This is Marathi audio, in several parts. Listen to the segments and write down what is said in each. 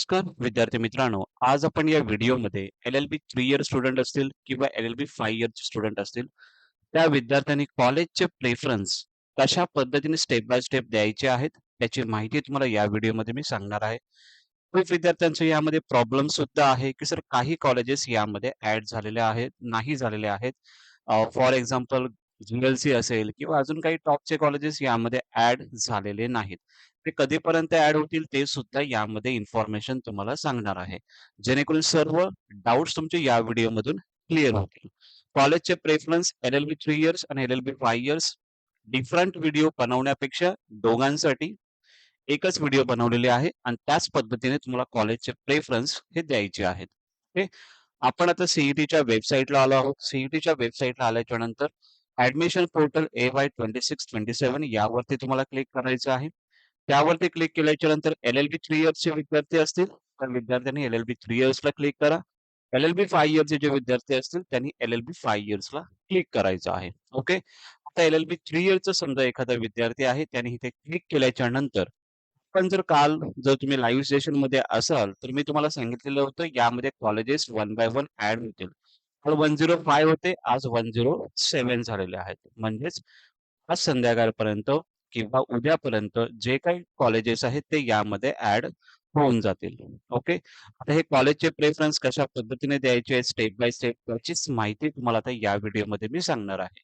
नमस्कार विद्यार्थी मित्रांनो, आज आपण या व्हिडिओमध्ये एल-एल-बी 3 इयर स्टुडंट असतील किंवा एल-एल-बी 5 इयरचे स्टुडंट असतील, त्या विद्यार्थ्यांनी कॉलेजचे प्रेफरन्स कशा पद्धतीने स्टेप बाय स्टेप द्यायचे आहेत, त्याची माहिती तुम्हाला या व्हिडिओमध्ये मी सांगणार आहे. खूप विद्यार्थ्यांचे यामध्ये प्रॉब्लेम सुद्धा आहे, की सर काही कॉलेजेस यामध्ये ॲड झालेले आहेत, नाही झालेले आहेत. फॉर एक्झाम्पल जी असेल किंवा अजून काही टॉपचे कॉलेजेस यामध्ये ॲड झालेले नाहीत. ते कधीपर्यंत ॲड होतील ते सुद्धा यामध्ये इन्फॉर्मेशन तुम्हाला सांगणार आहे. जेणेकरून सर्व डाउट्स तुमचे या व्हिडिओमधून क्लिअर होतील. कॉलेजचे प्रेफरन्स एल-एल-बी 3 इयर्स आणि एल-एल-बी 5 इयर्स डिफरंट व्हिडिओ बनवण्यापेक्षा दोघांसाठी एकच व्हिडिओ बनवलेले आहे आणि त्याच पद्धतीने तुम्हाला कॉलेजचे प्रेफरन्स हे द्यायचे आहेत. ओके. आपण आता सीईटीच्या वेबसाईटला आलो आहोत. सीईटीच्या वेबसाईटला आल्याच्या नंतर ॲडमिशन पोर्टल AY2627 यावरती तुम्हाला क्लिक करायचं आहे. त्यावरती क्लिक केल्याच्या नंतर एल-एल-बी 3 इयर्सचे विद्यार्थी असतील, तर विद्यार्थ्यांनी एल-एल-बी 3 इयर्सला क्लिक करा. एल-एल-बी 5 इयर्सचे जे विद्यार्थी असतील, त्यांनी एल-एल-बी 5 इयर्सला क्लिक करायचं आहे. ओके. आता एल-एल-बी 3 इयर्सचा समजा एखादा विद्यार्थी आहे, त्याने इथे क्लिक केल्याच्या नंतर पण जर तुम्ही लाईव्ह सेशनमध्ये असाल, तर मी तुम्हाला सांगितलेलं होतं यामध्ये colleges one by one add होतील. काल 105 होते, आज 107 झालेले आहेत. म्हणजेच आज संध्याकाळपर्यंत किंवा उद्यापर्यंत जे काही कॉलेजेस आहेत ते यामध्ये ॲड होऊन जातील. ओके. आता हे कॉलेजचे प्रेफरन्स कशा पद्धतीने द्यायचे आहेत स्टेप बाय स्टेप त्याचीच माहिती तुम्हाला आता या व्हिडिओमध्ये मी सांगणार आहे.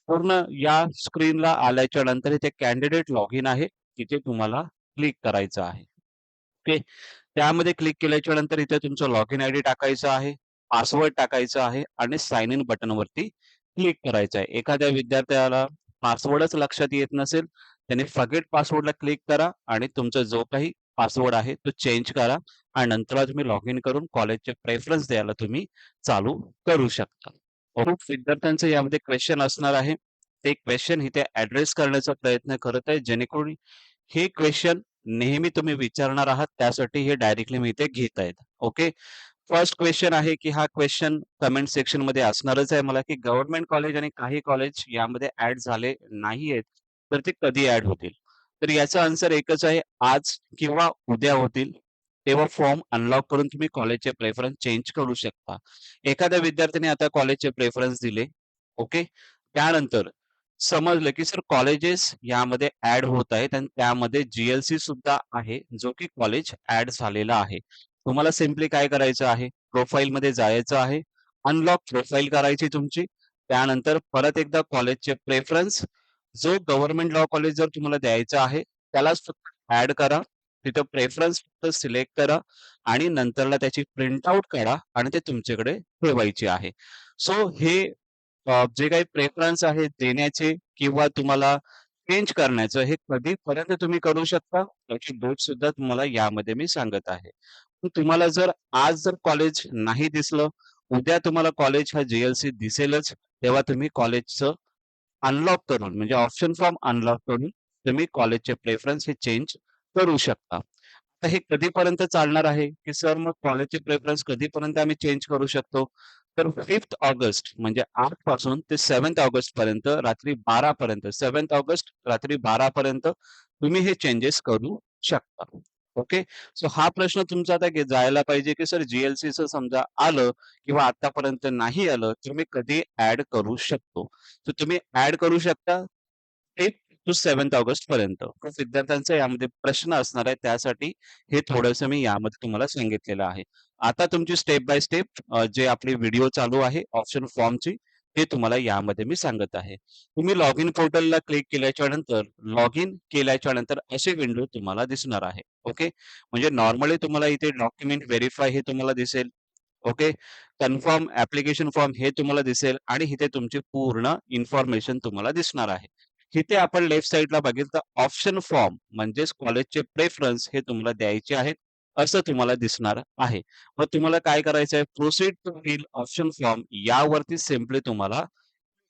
पूर्ण या स्क्रीनला आल्याच्या नंतर इथे कॅन्डिडेट लॉगिन आहे. तिथे तुम्हाला क्लिक करायचं आहे. ओके. त्यामध्ये क्लिक केल्याच्या नंतर इथे तुमचं लॉगिन आयडी टाकायचा आहे, पासवर्ड टाकायचा आहे आणि साइन इन बटनवरती क्लिक करायचं आहे. एखाद्या विद्यार्थ्याला पासवर्डच लक्षात येत नसेल, त्याने फॉरगेट पासवर्डला क्लिक करा आणि तुमचा जो काही पासवर्ड आहे तो चेंज करा आणि नंतर तुम्ही लॉगिन करून कॉलेजचे प्रेफरन्स द्यायला तुम्ही चालू करू शकता. खूप विद्यार्थ्यांचं यामध्ये क्वेशन असणार आहे. ते क्वेशन इथे ॲड्रेस करण्याचा प्रयत्न करत आहे, जेणेकरून हे क्वेशन नेहमी तुम्ही विचारणार आहात, त्यासाठी हे डायरेक्टली मी इथे घेत आहेत. ओके. फर्स्ट क्वेशन आहे, की हा क्वेशन कमेंट सेक्शनमध्ये असणारच आहे मला, की गव्हर्नमेंट कॉलेज आणि काही कॉलेज यामध्ये ॲड झाले नाहीयेत, तर ते कधी ॲड होतील? तर याचा आन्सर एकच आहे, आज किंवा उद्या होतील. तेव्हा फॉर्म अनलॉक करून तुम्ही कॉलेजचे प्रेफरन्स चेंज करू शकता. एखाद्या विद्यार्थ्याने आता कॉलेजचे प्रेफरन्स दिले. ओके. त्यानंतर समजलं, की सर कॉलेजेस यामध्ये ॲड होत आहेत आणि त्यामध्ये जी सुद्धा आहे, जो की कॉलेज ॲड झालेला आहे. तुम्हाला सिम्पली काय करायचं आहे, प्रोफाइलमध्ये जायचं आहे. अनलॉक प्रोफाइल करायची तुमची. त्यानंतर परत एकदा कॉलेजचे प्रेफरन्स जो गव्हर्नमेंट लॉ कॉलेज जर तुम्हाला द्यायचं आहे, त्यालाच फक्त ॲड करा. तिथं प्रेफरन्स फक्त सिलेक्ट करा आणि नंतरला त्याची प्रिंट आउट काढा आणि ते तुमच्याकडे ठेवायची आहे. सो हे जे काही प्रेफरन्स आहे देण्याचे किंवा तुम्हाला चेंज करण्याचं हे कधीपर्यंत तुम्ही करू शकता, याची डेट सुद्धा तुम्हाला यामध्ये मी सांगत आहे. पण तुम्हाला जर आज कॉलेज नाही दिसलं, उद्या तुम्हाला कॉलेज हा जी दिसेलच, तेव्हा तुम्ही कॉलेजचं अनलॉक करून म्हणजे ऑप्शन फॉर्म अनलॉक करून तुम्ही कॉलेजचे प्रेफरन्स हे चेंज करू शकता. आता हे कधीपर्यंत चालणार आहे, की सर मग कॉलेजचे प्रेफरन्स कधीपर्यंत आम्ही चेंज करू शकतो? तर 5th ऑगस्ट म्हणजे 8 पासून ते 7th ऑगस्ट पर्यंत रात्री 12 पर्यंत 7th ऑगस्ट रात्री 12 पर्यंत तुम्ही हे चेंजेस करू शकता. ओके. सो हा प्रश्न तुमचा आता जायला पाहिजे, की सर जी-एल-सीचं समजा आलं किंवा आतापर्यंत नाही आलं, तर मी कधी ॲड करू शकतो? तर तुम्ही ॲड करू शकता 8th टू 7th ऑगस्ट पर्यंत. खूप विद्यार्थ्यांचा यामध्ये प्रश्न असणार आहे, त्यासाठी हे थोडंसं मी यामध्ये तुम्हाला सांगितलेलं आहे. आता तुमची स्टेप बाय स्टेप जे आपली व्हिडिओ चालू आहे ऑप्शन फॉर्मची, ते तुम्हाला यामध्ये मी सांगत आहे. तुम्ही लॉगिन पोर्टलला क्लिक केल्याच्या नंतर, लॉगिन केल्याच्या नंतर अशी विंडो तुम्हाला दिसणार आहे. ओके. म्हणजे नॉर्मली तुम्हाला इथे डॉक्युमेंट व्हेरिफाय हे तुम्हाला दिसेल. ओके. कन्फर्म ॲप्लिकेशन फॉर्म हे तुम्हाला दिसेल आणि इथे तुमची पूर्ण इन्फॉर्मेशन तुम्हाला दिसणार आहे. इथे आपण लेफ्ट साइडला बघितलं तर ऑप्शन फॉर्म म्हणजेच कॉलेजचे प्रेफरन्स हे तुम्हाला द्यायचे आहेत, असं तुम्हाला दिसणार आहे. मग तुम्हाला काय करायचं आहे, proceed to fill option form यावरती सिम्पली तुम्हाला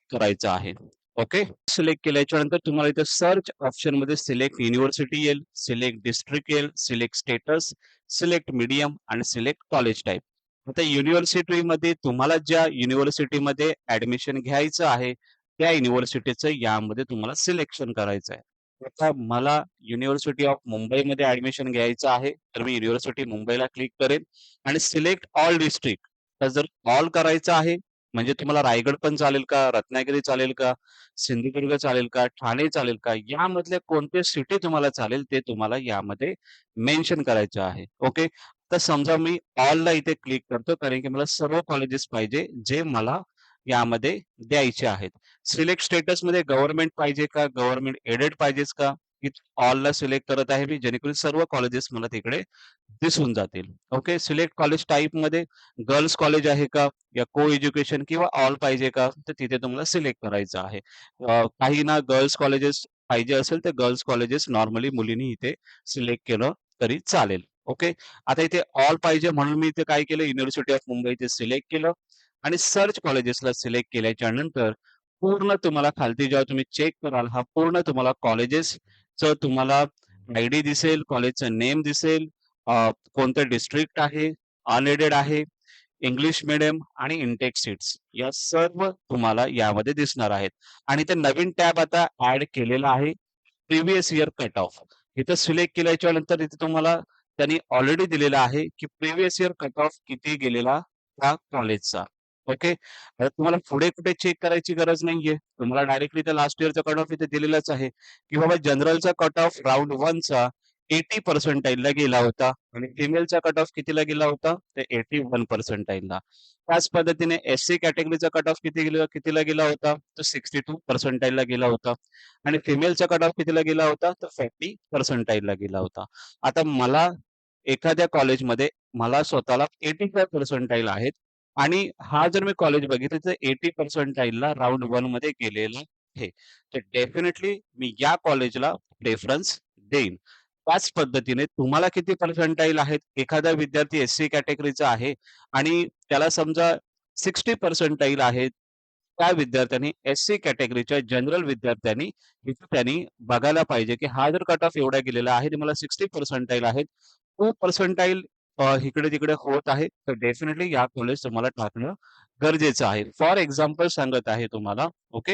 करायचं आहे. ओके. सिलेक्ट केल्याच्या नंतर तुम्हाला इथे सर्च ऑप्शनमध्ये सिलेक्ट युनिव्हर्सिटी येईल, सिलेक्ट डिस्ट्रिक्ट येईल, सिलेक्ट स्टेटस, सिलेक्ट मीडियम आणि सिलेक्ट कॉलेज टाइप. आता युनिव्हर्सिटीमध्ये तुम्हाला ज्या युनिव्हर्सिटीमध्ये ॲडमिशन घ्यायचं आहे, त्या युनिव्हर्सिटीचं यामध्ये तुम्हाला सिलेक्शन करायचं आहे. आता मला युनिव्हर्सिटी ऑफ मुंबईमध्ये ॲडमिशन घ्यायचं आहे, तर मी युनिव्हर्सिटी मुंबईला क्लिक करेन आणि सिलेक्ट ऑल डिस्ट्रिक्ट. तर जर ऑल करायचं आहे, म्हणजे तुम्हाला रायगड पण चालेल का? रत्नागिरी चालेल का? सिंधुदुर्ग चालेल का? ठाणे चालेल का? यामधले कोणते सिटी तुम्हाला चालेल, ते तुम्हाला यामध्ये मेन्शन करायचं आहे. ओके. तर समजा मी ऑलला इथे क्लिक करतो, कारण की मला सर्व कॉलेजेस पाहिजे, जे मला यामध्ये द्यायचे आहेत. सिलेक्ट स्टेटसमध्ये गव्हर्नमेंट पाहिजे का? गव्हर्नमेंट एडेड पाहिजेच का? की ऑलला सिलेक्ट करत आहे मी, जेणेकरून सर्व कॉलेजेस मला तिकडे दिसून जातील. ओके. सिलेक्ट कॉलेज टाइपमध्ये गर्ल्स कॉलेज आहे का? या को एज्युकेशन किंवा ऑल पाहिजे का? तर तिथे तुम्हाला सिलेक्ट करायचं आहे. काहींना गर्ल्स कॉलेजेस पाहिजे असेल, तर गर्ल्स कॉलेजेस नॉर्मली मुलींनी इथे सिलेक्ट केलं तरी चालेल. ओके. आता इथे ऑल पाहिजे म्हणून मी इथे काय केलं, युनिव्हर्सिटी ऑफ मुंबई इथे सिलेक्ट केलं आणि सर्च कॉलेजेसला सिलेक्ट केल्याच्या नंतर पूर्ण तुम्हाला खालती जेव्हा तुम्ही चेक कराल, हा पूर्ण तुम्हाला कॉलेजेसचं तुम्हाला आयडी दिसेल, कॉलेजचं नेम दिसेल, कोणतं डिस्ट्रिक्ट आहे, अनएडेड आहे, इंग्लिश मीडियम आणि इनटेक सीट्स या सर्व तुम्हाला यामध्ये दिसणार आहेत. आणि ते नवीन टॅब आता ॲड केलेला आहे, प्रिव्हियस इयर कट ऑफ. इथं सिलेक्ट केल्याच्या नंतर इथे तुम्हाला त्यांनी ऑलरेडी दिलेलं आहे, की प्रिव्हियस इयर कट ऑफ किती गेलेला त्या कॉलेजचा. ओके. आता तुम्हाला पुढे कुठे चेक करायची गरज नाहीये. तुम्हाला डायरेक्टली त्या लास्ट इयरचा कट ऑफ इथे दिलेलाच आहे, की बाबा जनरलचा कट ऑफ राउंड 1चा 80 पर्सेंटाईलला गेला होता आणि फिमेलचा कट ऑफ कितीला गेला होता? तर 81 पर्सेंटाईलला. त्याच पद्धतीने एस-सी कॅटेगरीचा कट ऑफ कितीला गेला होता? तर 62 पर्सेंटाईलला गेला होता आणि फिमेलचा कट ऑफ कितीला गेला होता? तर 40 पर्सेंटाईलला गेला होता. आता मला एखाद्या कॉलेजमध्ये मला स्वतःला 85 पर्सेंटाईल आहेत आणि हा जर मी कॉलेज बघितलं तर 80 पर्सेंटाईलला राउंड 1 मध्ये गेलेला आहे. तर डेफिनेटली मी या कॉलेजला प्रेफरन्स देईन. त्याच पद्धतीने तुम्हाला किती पर्सेंटाईल आहेत? एखादा विद्यार्थी एस-सी कॅटेगरीचा आहे आणि त्याला समजा 60 पर्सेंटाईल आहेत. त्या विद्यार्थ्यांनी एस-सी कॅटेगरीच्या जनरल विद्यार्थ्यांनी इथे त्यांनी बघायला पाहिजे, की हा जर कट ऑफ एवढा गेलेला आहे आणि मला 60 पर्सेंटाईल आहेत. तो पर्सेंटाईल इकडे-तिकडे होत आहे, तर डेफिनिटली या कॉलेज तुम्हाला टाकणं गरजेचं आहे. फॉर एक्झाम्पल सांगत आहे तुम्हाला, ओके.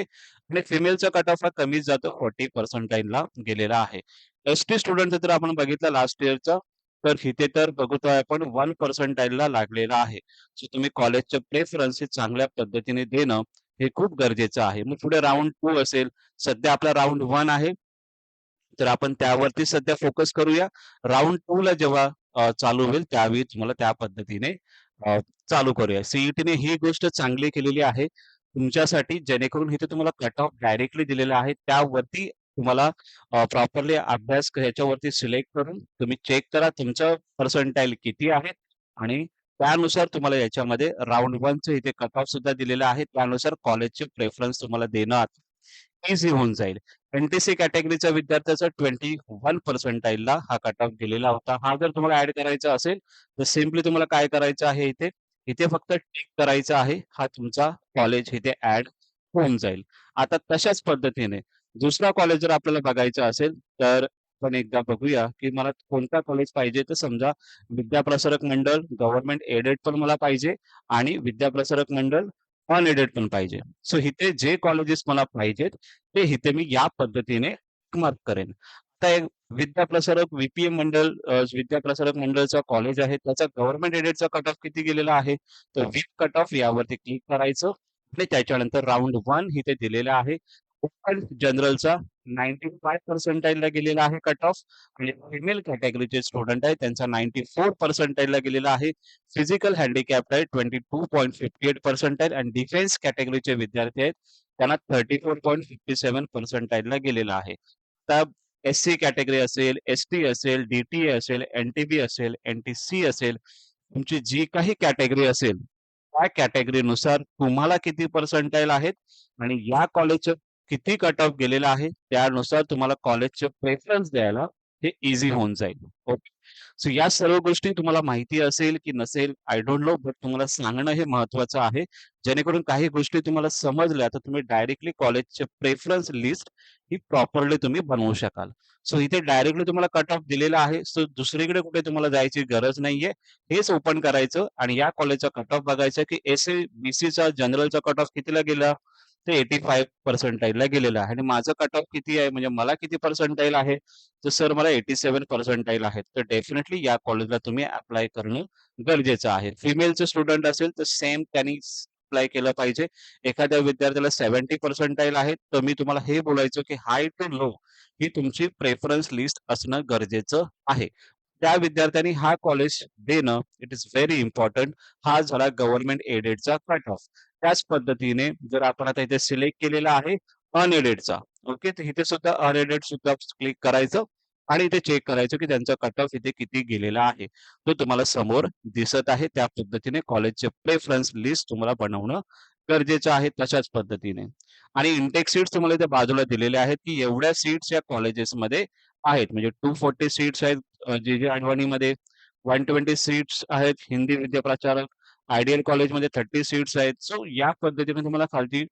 आणि फिमेलचा कट ऑफ हा कमीच जातो 40 पर्सेंटाईलला गेलेला आहे. एस-टी स्टुडंटचं जर आपण बघितलं लास्ट इयरचा, तर इथे तर बघतोय आपण 1 पर्सेंटाईलला लागलेला आहे. सो तुम्ही कॉलेजचं प्रेफरन्स हे चांगल्या पद्धतीने देणं हे खूप गरजेचं आहे. मग पुढे राउंड 2 असेल. सध्या आपला राउंड 1 आहे. तर आपण त्यावरती सध्या फोकस करूया. राउंड 2 ला जेव्हा चालू होईल त्यावेळी तुम्हाला त्या पद्धतीने अ, चालू करूया. सी-ई-टीने ही गोष्ट चांगली केलेली आहे तुमच्यासाठी, जेणेकरून इथे तुम्हाला कट ऑफ डायरेक्टली दिलेला आहे. त्यावरती तुम्हाला प्रॉपरली अभ्यास ह्याच्यावरती सिलेक्ट करून तुम्ही चेक करा तुमचं पर्सेंटाईल किती आहे आणि त्यानुसार तुम्हाला याच्यामध्ये राउंड 1 चं इथे कट ऑफ सुद्धा दिलेलं आहे. त्यानुसार कॉलेजचे प्रेफरन्स तुम्हाला देणं ईझी होऊन जाईल. एन-टी-सी कॅटेगरीच्या विद्यार्थ्याचा 21 पर्सेंटाईलला हा कट ऑफ गेलेला होता. हा जर तुम्हाला ॲड करायचा असेल, तर सिम्पली तुम्हाला काय करायचं आहे इथे, इथे फक्त टिक करायचं आहे. हा तुमचा कॉलेज इथे ॲड होऊन जाईल. आता तशाच पद्धतीने दुसरा कॉलेज जर आपल्याला बघायचा असेल, तर आपण एकदा बघूया, की मला कोणता कॉलेज पाहिजे. तर समजा विद्याप्रसारक मंडळ, गव्हर्नमेंट एडेड पण मला पाहिजे आणि विद्याप्रसारक मंडळ अनएडेड पण पाहिजे. सो इथे जे कॉलेजेस मला पाहिजेत, ते इथे मी या पद्धतीने मार्क करेन. आता एक विद्याप्रसारक मंडळ विद्याप्रसारक मंडळचा कॉलेज आहे. त्याचा गव्हर्नमेंट एडेडचा कट ऑफ किती गेलेला आहे? तर विथ कट ऑफ यावरती क्लिक करायचं आणि त्याच्यानंतर राउंड 1 इथे दिलेलं आहे. ओपन जनरलचा 95 पर्सेंटाईलला गेलेला आहे कट ऑफ आणि फिमेल कॅटेगरीचे स्टुडंट आहेत त्यांचा 94 पर्सेंटाईलला गेलेला आहे. फिजिकल हँडिकॅप्ड आहे 22.58 पर्सेंटाईल आणि डिफेन्स कॅटेगरीचे विद्यार्थी आहेत त्यांना 34.57 पर्सेंटाईलला गेलेला आहे. आता एस-सी कॅटेगरी असेल, एस-टी असेल, डी-टी-ए असेल, एन-टी-बी असेल, एन-टी-सी असेल, तुमची जी काही कॅटेगरी असेल, त्या कॅटेगरीनुसार तुम्हाला किती पर्सेंटाईल आहेत आणि या कॉलेजचं किती कट ऑफ गेलेला आहे, त्यानुसार तुम्हाला कॉलेजचे प्रेफरन्स द्यायला हे ईझी होऊन जाईल. ओके. सो या सर्व गोष्टी तुम्हाला माहिती असेल की नसेल, आय डोंट नो, बट तुम्हाला सांगणं हे महत्त्वाचं आहे. जेणेकरून काही गोष्टी तुम्हाला समजल्या, तर तुम्ही डायरेक्टली कॉलेजचे प्रेफरन्स लिस्ट ही प्रॉपरली तुम्ही बनवू शकाल. सो इथे डायरेक्टली तुम्हाला कट ऑफ दिलेला आहे. सो दुसरीकडे कुठे तुम्हाला जायची गरज नाहीये. हेच ओपन करायचं आणि या कॉलेजचा कट ऑफ बघायचा की एस-सी, बी-सीचा जनरलचा कट ऑफ कितीला गेला? ते 85 पर्सेंटाईलला गेलेलं आहे आणि माझं कट ऑफ किती आहे म्हणजे मला किती पर्सेंटाईल आहे तर सर मला 87 पर्सेंटाईल आहे. तर डेफिनेटली या कॉलेजला तुम्ही अप्लाय करणं गरजेचं आहे. फिमेलचं स्टुडंट असेल तर सेम त्यांनी अप्लाय केलं पाहिजे. एखाद्या विद्यार्थ्याला 70 पर्सेंटाईल आहे तर मी तुम्हाला हे बोलायचं की हाय टू लो ही तुमची प्रेफरन्स लिस्ट असणं गरजेचं आहे. त्या विद्यार्थ्यांनी हा कॉलेज देणं इट इज व्हेरी इम्पॉर्टंट. हा झाला गव्हर्नमेंट एडेडचा कट ऑफ. त्याच पद्धतीने जर आपण आता इथे सिलेक्ट केलेला आहे अनएडेडचा, ओके, तर इथे सुद्धा अनएडेड सुद्धा क्लिक करायचं आणि इथे चेक करायचं की त्यांचा कट ऑफ इथे किती गेलेला आहे. तो तुम्हाला समोर दिसत आहे. त्या पद्धतीने कॉलेजचे प्रेफरन्स लिस्ट तुम्हाला बनवणं गरजेचं आहे तशाच पद्धतीने. आणि इंटेक सीट्स तुम्हाला इथे बाजूला दिलेले आहेत की एवढ्या सीट्स या कॉलेजेसमध्ये आहेत. म्हणजे 240 सीट्स आहेत जे जे अडवाणीमध्ये, 120 सीट्स आहेत हिंदी विद्याप्रचारक, आयडियल कॉलेजमध्ये 30 सीट्स आहेत. सो या पद्धतीने तुम्हाला खालती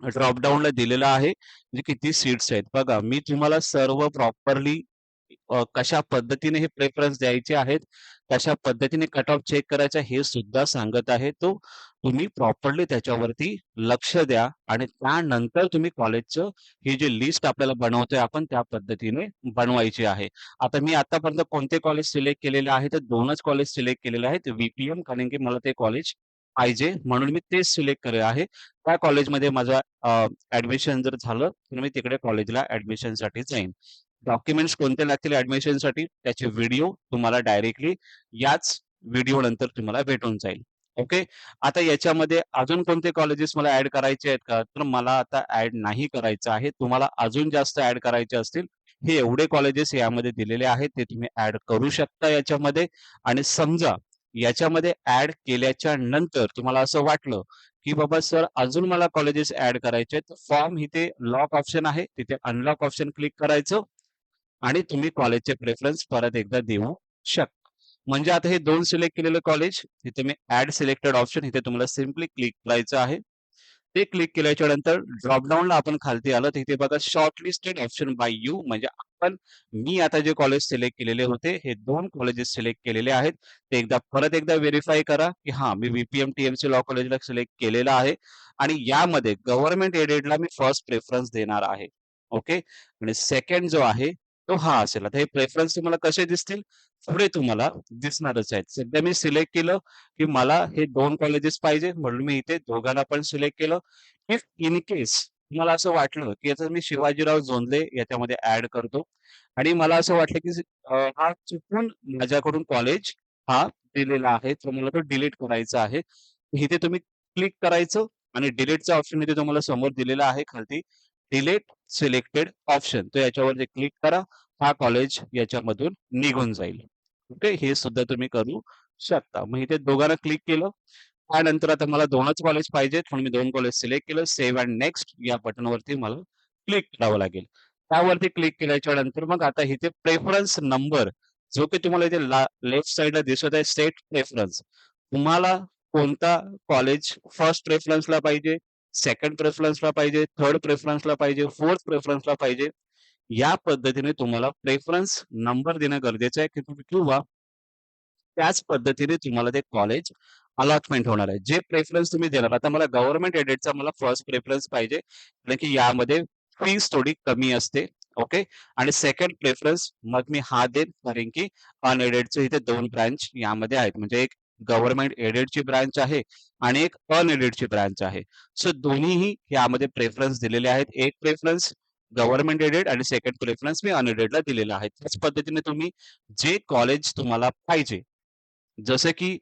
ड्रॉपडाऊनला दिलेलं आहे, म्हणजे किती सीट्स आहेत. बघा, मी तुम्हाला सर्व प्रॉपरली कशा पद्धतीने हे प्रेफरन्स द्यायचे आहेत, कशा पद्धतीने कट ऑफ चेक करायचा हे सुद्धा सांगत आहे. तो तुम्ही प्रॉपरली त्याच्यावरती लक्ष द्या आणि त्यानंतर तुम्ही कॉलेजचं ही जी लिस्ट आपल्याला बनवतोय आपण त्या पद्धतीने बनवायची आहे. आता मी आतापर्यंत कोणते कॉलेज सिलेक्ट केलेले आहे, तर 2च कॉलेज सिलेक्ट केलेले आहेत. व्ही कारण की मला ते कॉलेज पाहिजे म्हणून मी तेच सिलेक्ट केले आहे. त्या कॉलेजमध्ये माझं ॲडमिशन जर झालं, तर मी तिकडे कॉलेजला ॲडमिशनसाठी जाईन. डॉक्युमेंट्स कोणते लागतील ॲडमिशनसाठी त्याचे व्हिडिओ तुम्हाला डायरेक्टली याच व्हिडिओ नंतर तुम्हाला भेटून जाईल. ओके. आता याच्यामध्ये अजून कोणते कॉलेजेस मला ॲड करायचे आहेत का? तर मला आता ॲड नाही करायचं आहे. तुम्हाला अजून जास्त ॲड करायचे असतील, हे एवढे कॉलेजेस यामध्ये दिलेले आहेत, ते तुम्ही ॲड करू शकता याच्यामध्ये. आणि समजा याच्यामध्ये ॲड केल्याच्या नंतर तुम्हाला असं वाटलं, की बाबा सर अजून मला कॉलेजेस ॲड करायचे आहेत, तर फॉर्म इथे लॉक ऑप्शन आहे, तिथे अनलॉक ऑप्शन क्लिक करायचं आणि तुम्ही कॉलेजचे प्रेफरन्स परत एकदा देऊ शकता. म्हणजे आता हे 2 सिलेक्ट केलेलं कॉलेज, इथे मी ॲड सिलेक्टेड ऑप्शन इथे तुम्हाला सिम्पली क्लिक करायचं आहे. ते क्लिक केल्याच्या नंतर ड्रॉपडाऊनला आपण खालती आलं, तर इथे बघा शॉर्टलिस्टेड ऑप्शन बाय यू म्हणजे मी आता जे कॉलेज सिलेक्ट केलेले होते, हे 2 कॉलेजेस सिलेक्ट केलेले आहेत. ते परत एकदा व्हेरिफाय करा, की हां, मी टीएमसी लॉ कॉलेजला सिलेक्ट केलेलं आहे आणि यामध्ये गव्हर्नमेंट एडेडला मी फर्स्ट प्रेफरन्स देणार आहे. ओके. आणि सेकंड जो आहे तो हा असेल. आता हे प्रेफरन्स तुम्हाला कसे दिसतील? पुढे तुम्हाला दिसणारच आहेत. सध्या मी सिलेक्ट केलं, की मला हे 2 कॉलेजेस पाहिजे म्हणून मी इथे दोघांना पण सिलेक्ट केलं. इफ इन केस तुम्हाला असं वाटलं, की आता मी शिवाजीराव जोंधळे याच्यामध्ये ॲड करतो आणि मला असं वाटलं, की हा चुकून माझ्याकडून कॉलेज हा दिलेला आहे, तर मला तो डिलीट करायचा आहे. इथे तुम्ही क्लिक करायचं आणि डिलीटचा ऑप्शन इथे तुम्हाला समोर दिलेला आहे खालती. Delete selected option. तर याच्यावरती क्लिक करा. हा कॉलेज याच्यामधून निघून जाईल. ओके. हे सुद्धा तुम्ही करू शकता. मग इथे दोघांना क्लिक केलं. त्यानंतर आता मला 2च कॉलेज पाहिजेत म्हणून मी 2 कॉलेज सिलेक्ट केलं. सेव्ह एंड नेक्स्ट या बटनवरती मला क्लिक करावं लागेल. त्यावरती क्लिक केल्याच्या नंतर मग आता इथे प्रेफरन्स नंबर जो की तुम्हाला इथे लेफ्ट साइडला दिसत आहे सेट प्रेफरन्स. तुम्हाला कोणता कॉलेज फर्स्ट प्रेफरन्सला पाहिजे, सेकंड प्रेफरन्सला पाहिजे, थर्ड प्रेफरन्सला पाहिजे, फोर्थ प्रेफरन्सला पाहिजे. या पद्धतीने तुम्हाला प्रेफरन्स नंबर देणं गरजेचं आहे की तुम्ही किंवा त्याच पद्धतीने तुम्हाला ते कॉलेज अलॉटमेंट होणार आहे. जे प्रेफरन्स तुम्ही देणार आता मला गव्हर्नमेंट एडेडचा मला फर्स्ट प्रेफरन्स पाहिजे. कारण की यामध्ये फीस थोडी कमी असते. ओके. आणि सेकंड प्रेफरन्स मग मी हा देईन कारण की अनएडेडचे इथे 2 ब्रांच यामध्ये आहेत. म्हणजे एक गव्हर्नमेंट एडेडची ब्रांच आहे आणि एक अनएडेडची ब्रांच आहे. सो दोन्हीही यामध्ये प्रेफरन्स दिलेले आहेत. एक प्रेफरन्स गव्हर्नमेंट एडेड आणि सेकंड प्रेफरन्स मी अनएडेडला दिलेला आहे. त्याच पद्धतीने तुम्ही जे कॉलेज तुम्हाला पाहिजे जसं की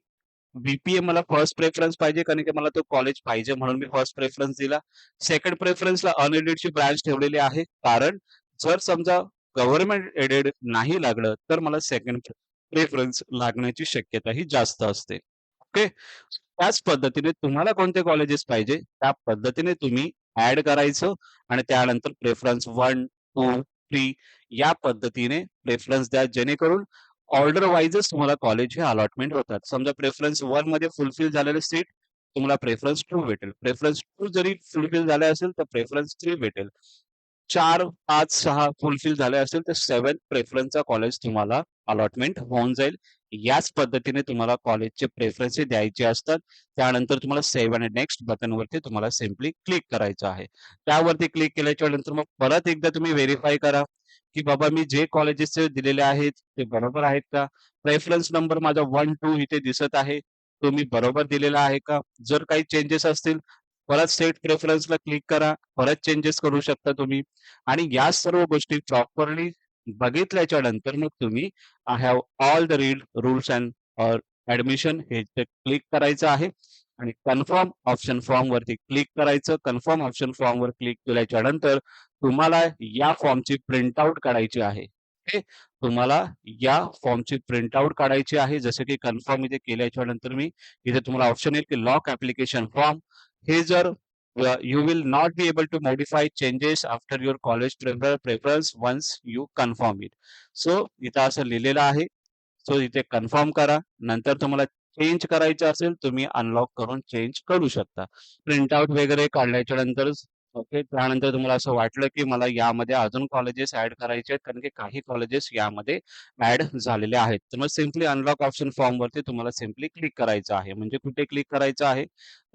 मला फर्स्ट प्रेफरन्स पाहिजे कारण की मला तो कॉलेज पाहिजे म्हणून मी फर्स्ट प्रेफरन्स दिला. सेकंड प्रेफरन्सला अनएडेडची ब्रांच ठेवलेली आहे. कारण जर समजा गव्हर्नमेंट एडेड नाही लागलं, तर मला सेकंड प्रेफरन्स लागण्याची शक्यता ही जास्त असते. ओके. त्याच पद्धतीने तुम्हाला कोणते कॉलेजेस पाहिजे, त्या पद्धतीने तुम्ही ॲड करायचं आणि त्यानंतर प्रेफरन्स 1, 2, 3 या पद्धतीने प्रेफरन्स द्या. जेणेकरून ऑर्डर वाईजच तुम्हाला कॉलेज हे अलॉटमेंट होतात. समजा प्रेफरन्स 1 मध्ये फुलफिल झालेले सीट तुम्हाला प्रेफरन्स 2 भेटेल. प्रेफरन्स 2 जरी फुलफिल झाले असेल, तर प्रेफरन्स 3 भेटेल. 4, 5, 6 फुलफिल झाले असेल, तर 7th प्रेफरन्सचा कॉलेज तुम्हाला अलॉटमेंट होऊन जाईल. याच पद्धतीने तुम्हाला कॉलेजचे प्रेफरन्स द्यायचे असतात. त्यानंतर तुम्हाला सेव्ह आणि नेक्स्ट बटनवरती तुम्हाला सिम्पली क्लिक करायचं आहे. त्यावरती क्लिक केल्याच्या नंतर मग परत एकदा तुम्ही व्हेरिफाय करा, की बाबा मी जे कॉलेजेस दिलेले आहेत ते बरोबर आहेत का? प्रेफरन्स नंबर माझा 1-2 इथे दिसत आहे. तो मी बरोबर दिलेला आहे का? जर काही चेंजेस असतील, परत सेट प्रेफरन्सला क्लिक करा. परत चेंजेस करू शकता तुम्ही आणि या सर्व गोष्टी प्रॉपरली बघितल्याच्या नंतर मग तुम्ही I have all the rules and admission हे ते क्लिक करायचं आहे आणि कन्फर्म ऑप्शन फॉर्मवरती क्लिक करायचं. कन्फर्म ऑप्शन फॉर्मवर क्लिक केल्याच्या नंतर तुम्हाला या फॉर्मची प्रिंटआउट काढायची आहे. ओके. तुम्हाला या फॉर्मची प्रिंटआउट काढायची आहे. जसं की कन्फर्म इथे केल्याच्या नंतर मी इथे तुम्हाला ऑप्शन येईल की लॉक ॲप्लिकेशन फॉर्म. हे जर you will not be able to modify changes after your college preference once you confirm it. So इथं असं लिहिलेलं आहे. सो इथे कन्फर्म करा. नंतर तुम्हाला चेंज करायचं असेल, तुम्ही अनलॉक करून चेंज करू शकता. प्रिंटआउट वगैरे काढल्याच्या नंतरच ओके. त्यानंतर तुम्हाला असं वाटलं, की मला यामध्ये अजून कॉलेजेस ॲड करायचे आहेत, कारण की काही कॉलेजेस यामध्ये ॲड झालेले आहेत. तर मग सिम्पली अनलॉक ऑप्शन फॉर्मवरती तुम्हाला सिम्पली क्लिक करायचं आहे. म्हणजे कुठे क्लिक करायचं आहे?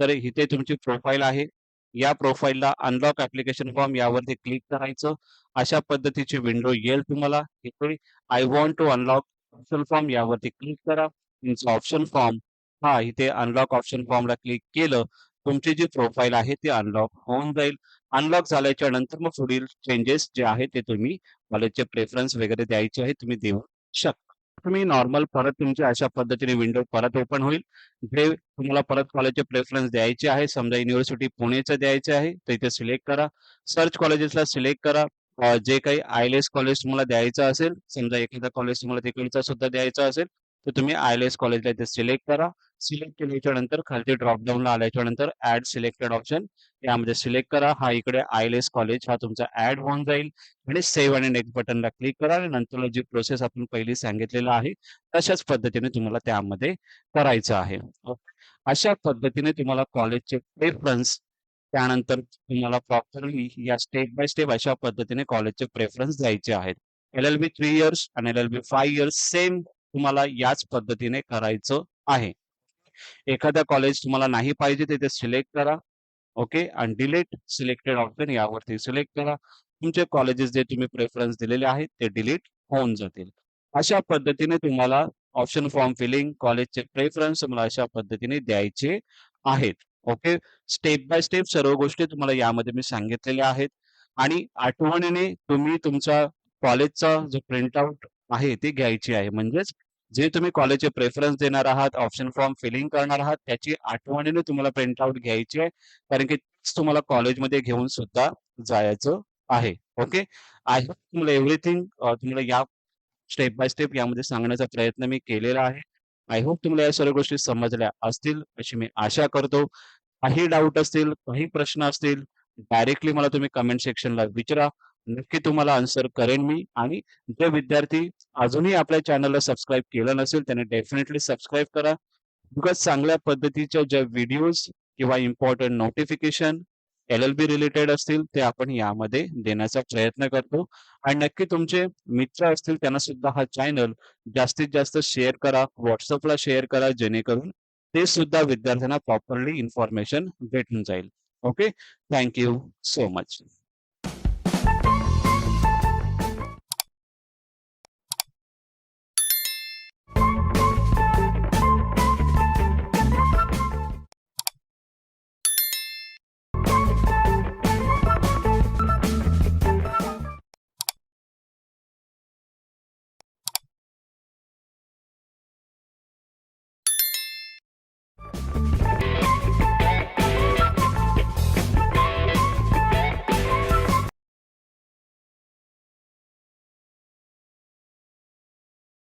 तर इथे तुमची प्रोफाईल आहे. या प्रोफाईलला अनलॉक ॲप्लिकेशन फॉर्म यावरती क्लिक करायचं. अशा पद्धतीची विंडो येईल तुम्हाला. इथे I want to unlock option form यावरती क्लिक करा. तुमचं ऑप्शन फॉर्म इथे अनलॉक ऑप्शन फॉर्मला क्लिक केलं, तुमची जी प्रोफाईल आहे ती अनलॉक होऊन जाईल. अनलॉक झाल्याच्या नंतर मग पुढील चेंजेस जे आहेत ते तुम्ही कॉलेजचे प्रेफरन्स वगैरे द्यायचे आहेत, तुम्ही देऊ शकता. तुम्ही नॉर्मल परत तुमची अशा पद्धतीने विंडो परत ओपन होईल. जे तुम्हाला परत कॉलेजचे प्रेफरन्स द्यायचे आहे. समजा युनिव्हर्सिटी पुणेचं द्यायचं आहे, तर इथे सिलेक्ट करा. सर्च कॉलेजेसला सिलेक्ट करा. जे काही आय-एल-एस कॉलेज तुम्हाला द्यायचं असेल, समजा एखादा कॉलेज तुम्हाला तिकडचा सुद्धा द्यायचा असेल, तर तुम्ही आय-एल-एस कॉलेजला इथे सिलेक्ट करा. सिलेक्ट केल्याच्या नंतर खालती ड्रॉप डाउनला आल्याच्या नंतर ॲड सिलेक्टेड ऑप्शन यामध्ये सिलेक्ट करा. इकडे आय-एल-एस कॉलेज तुमचा ॲड होऊन जाईल आणि सेव्ह आणि नेक्स्ट बटनला क्लिक करा आणि नंतर जी प्रोसेस आपण पहिली सांगितलेलं आहे, तशाच पद्धतीने तुम्हाला त्यामध्ये करायचं आहे. ओके. अशा पद्धतीने तुम्हाला कॉलेजचे प्रेफरन्स त्यानंतर तुम्हाला प्रॉपरली या स्टेप बाय स्टेप अशा पद्धतीने कॉलेजचे प्रेफरन्स द्यायचे आहेत. एल-एल-बी 3 इयर्स आणि एल-एल-बी 5 इयर्स सेम तुम्हाला याच पद्धतीने करायचं आहे. एखादा कॉलेज तुम्हाला नाही पाहिजे तिथे सिलेक्ट करा. ओके आणि डिलीट सिलेक्टेड ऑप्शन यावरती सिलेक्ट करा. तुमचे कॉलेजेस जे तुम्ही प्रेफरन्स दिलेले आहेत ते डिलीट होऊन जातील. अशा पद्धतीने तुम्हाला ऑप्शन फॉर्म फिलिंग, कॉलेजचे प्रेफरन्स तुम्हाला अशा पद्धतीने द्यायचे आहेत. ओके. स्टेप बाय स्टेप सर्व गोष्टी तुम्हाला यामध्ये मी सांगितलेल्या आहेत आणि आठवणीने तुम्ही तुमचा कॉलेजचा जो प्रिंटआउट आहे ती घ्यायची आहे. म्हणजेच जे तुम्ही कॉलेजचे प्रेफरन्स देणार आहात, ऑप्शन फॉर्म फिलिंग करणार आहात, त्याची आठवणीने तुम्हाला प्रिंटआउट घ्यायची आहे. कारण की तीच तुम्हाला कॉलेजमध्ये घेऊन सुद्धा जायचं आहे. ओके. आय होप तुम्हाला एव्हरीथिंग तुम्हाला या स्टेप बाय स्टेप यामध्ये सांगण्याचा प्रयत्न मी केलेला आहे. आय होप तुम्हाला या सर्व गोष्टी समजल्या असतील अशी मी आशा करतो. काही डाउट असतील, काही प्रश्न असतील, डायरेक्टली मला तुम्ही कमेंट सेक्शनला विचारा. नक्की तुम्हाला आन्सर करेन मी आणि जे विद्यार्थी अजूनही आपल्या चॅनलला सबस्क्राईब केलं नसेल त्याने डेफिनेटली सबस्क्राईब करा. बिकॉज चांगल्या पद्धतीच्या ज्या व्हिडिओज किंवा इम्पोर्टंट नोटिफिकेशन एल-एल-बी रिलेटेड असतील ते आपण यामध्ये देण्याचा प्रयत्न करतो आणि नक्की तुमचे मित्र असतील त्यांना सुद्धा हा चॅनल जास्तीत जास्त शेअर करा. WhatsAppला शेअर करा जेणेकरून ते सुद्धा विद्यार्थ्यांना प्रॉपरली इन्फॉर्मेशन भेटून जाईल. Okay. Thank you so much.